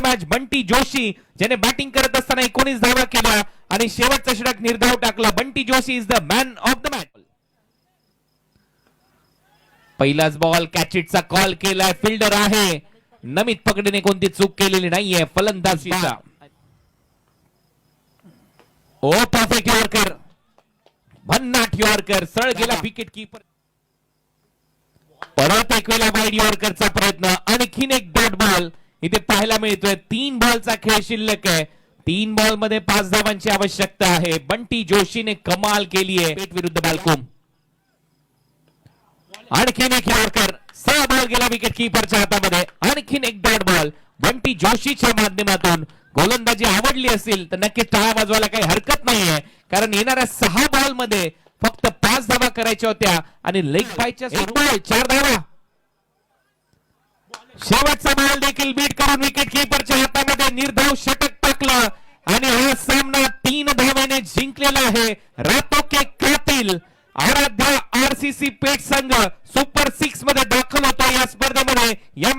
Match Bunty Joshi ज्याने batting करत असताना 19 धावा केल्या आणि शेवटचा षटक निर्धाव टाकला. Bunty Joshi is the man of the match. पहिलाच बॉल कॅचिटचा कॉल केलाय. फिल्डर आहे नमित पकडीने कोणती चूक केलेली नाहीये. फलंदाजीचा ओ परफेक्ट यॉर्कर, भन्नाट यॉर्कर, सरळ गेला विकेट कीपर. परत एक वेळा वाईड यॉर्करचा प्रयत्न. आणखीन एक डॉट बॉल इथे पाहायला मिळतोय. 3 बॉलचा खेळ शिल्लक आहे. 3 बॉल मध्ये 5 धावांची आवश्यकता आहे. बंटी जोशीने कमाल केली आहे पेट विरुद्ध बालकुम. आणखीन एक यॉर्कर, 6 बॉल गेला विकेट कीपरच्या हातामध्ये. आणखीन एक डॉट बॉल बंटी जोशीच्या माध्यमातून. गोलंदाजी आवडली असेल तर नक्कीच टाळ्या वाजवायला काही हरकत नाहीये, कारण येणाऱ्या 6 बॉल मध्ये फक्त 5 धावा करायच्या होत्या आणि लेग बायच्या 4 धावा. शेवटचा बॉल देखील बीट करून विकेट कीपरच्या हातामध्ये निर्धाव षटक टाकलं आणि हा सामना 3 धावेने जिंकलेला आहे. रातो के कातिल आराध्या आरसीसी पेठ संघ सुपर 6 मध्ये दाखल होतो या स्पर्धेमध्ये. या